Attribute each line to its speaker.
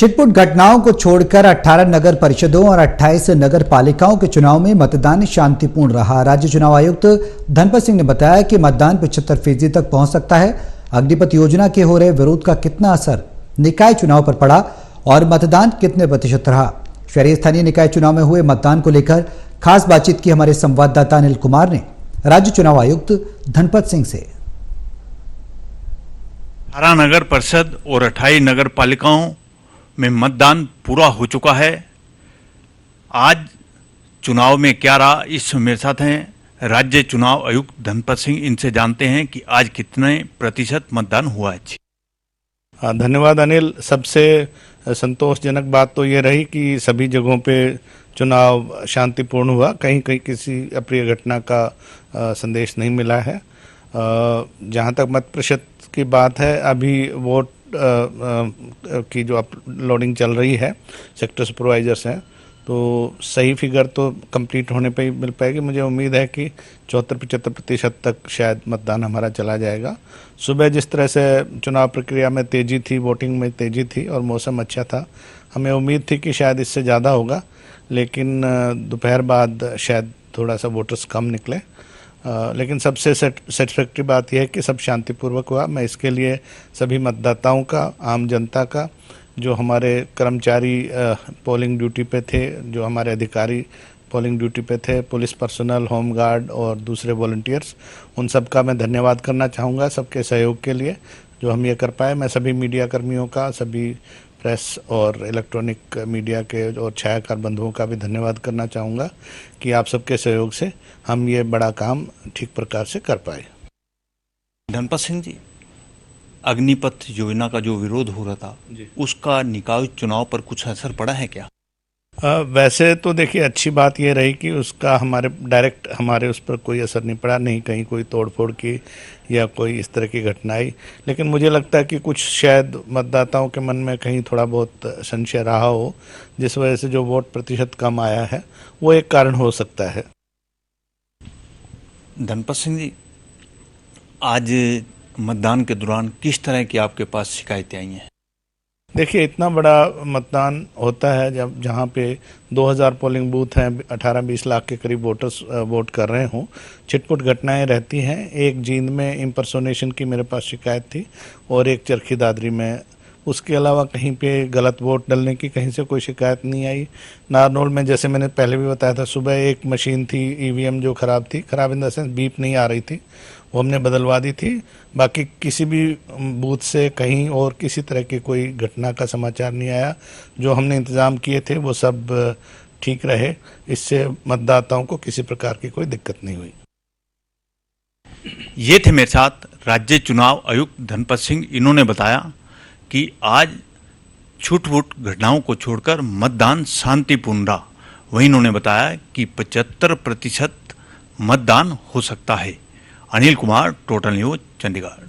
Speaker 1: छिटपुट घटनाओं को छोड़कर 18 नगर परिषदों और 28 नगर पालिकाओं के चुनाव में मतदान शांतिपूर्ण रहा। राज्य चुनाव आयुक्त धनपत सिंह ने बताया कि मतदान 75% तक पहुंच सकता है। अग्निपथ योजना के हो रहे विरोध का कितना असर निकाय चुनाव पर पड़ा और मतदान कितने प्रतिशत रहा। शहरी स्थानीय निकाय चुनाव में हुए मतदान को लेकर खास बातचीत की हमारे संवाददाता अनिल कुमार ने राज्य चुनाव आयुक्त धनपत सिंह से।
Speaker 2: 18 नगर परिषद और 28 नगर पालिकाओं में मतदान पूरा हो चुका है। आज चुनाव में क्या रहा, इस मेरे साथ हैं राज्य चुनाव आयुक्त धनपत सिंह। इनसे जानते हैं कि आज कितने प्रतिशत मतदान हुआ है।
Speaker 3: धन्यवाद अनिल। सबसे संतोषजनक बात तो ये रही कि सभी जगहों पे चुनाव शांतिपूर्ण हुआ। कहीं कहीं किसी अप्रिय घटना का संदेश नहीं मिला है। जहाँ तक मत प्रतिशत की बात है, अभी वोट की जो अपलोडिंग चल रही है, सेक्टर सुपरवाइजर्स हैं, तो सही फिगर तो कंप्लीट होने पे ही मिल पाएगी। मुझे उम्मीद है कि 74-75% तक शायद मतदान हमारा चला जाएगा। सुबह जिस तरह से चुनाव प्रक्रिया में तेज़ी थी, वोटिंग में तेज़ी थी और मौसम अच्छा था, हमें उम्मीद थी कि शायद इससे ज़्यादा होगा, लेकिन दोपहर बाद शायद थोड़ा सा वोटर्स कम निकले। लेकिन सबसे सेटिस्फैक्ट्री बात यह है कि सब शांतिपूर्वक हुआ। मैं इसके लिए सभी मतदाताओं का, आम जनता का, जो हमारे कर्मचारी पोलिंग ड्यूटी पे थे, जो हमारे अधिकारी पोलिंग ड्यूटी पे थे, पुलिस पर्सनल, होम गार्ड और दूसरे वॉलंटियर्स, उन सब का मैं धन्यवाद करना चाहूँगा सबके सहयोग के लिए जो हम ये कर पाए। मैं सभी मीडिया कर्मियों का, सभी प्रेस और इलेक्ट्रॉनिक मीडिया के और छायाकार बंधुओं का भी धन्यवाद करना चाहूँगा कि आप सबके सहयोग से हम ये बड़ा काम ठीक प्रकार से कर पाए।
Speaker 2: धनपत सिंह जी, अग्निपथ योजना का जो विरोध हो रहा था, उसका निकाय चुनाव पर कुछ असर पड़ा है क्या?
Speaker 3: वैसे तो देखिए, अच्छी बात यह रही कि उसका डायरेक्ट हमारे उस पर कोई असर नहीं पड़ा, नहीं कहीं कोई तोड़फोड़ की या कोई इस तरह की घटना आई। लेकिन मुझे लगता है कि कुछ शायद मतदाताओं के मन में कहीं थोड़ा बहुत संशय रहा हो, जिस वजह से जो वोट प्रतिशत कम आया है, वो एक कारण हो सकता है।
Speaker 2: धनपत सिंह जी, आज मतदान के दौरान किस तरह की आपके पास शिकायतें आई हैं?
Speaker 3: देखिए, इतना बड़ा मतदान होता है जहाँ पे 2000 पोलिंग बूथ हैं, 18-20 लाख के करीब वोटर्स वोट कर रहे हों। छिटपुट घटनाएं रहती हैं। एक जींद में इम्पर्सोनेशन की मेरे पास शिकायत थी और एक चरखी दादरी में। उसके अलावा कहीं पे गलत वोट डलने की कहीं से कोई शिकायत नहीं आई। नारनौल में, जैसे मैंने पहले भी बताया था, सुबह एक मशीन थी ईवीएम जो ख़राब थी, ख़राब इन द सेंस बीप नहीं आ रही थी, वो हमने बदलवा दी थी। बाकी किसी भी बूथ से कहीं और किसी तरह की कोई घटना का समाचार नहीं आया। जो हमने इंतज़ाम किए थे वो सब ठीक रहे। इससे मतदाताओं को किसी प्रकार की कोई दिक्कत नहीं हुई।
Speaker 2: ये थे मेरे साथ राज्य चुनाव आयुक्त धनपत सिंह। इन्होंने बताया कि आज छूट-फूट घटनाओं को छोड़कर मतदान शांतिपूर्ण रहा। वहीं इन्होंने बताया कि 75% मतदान हो सकता है। Anil Kumar, total news, Chandigarh.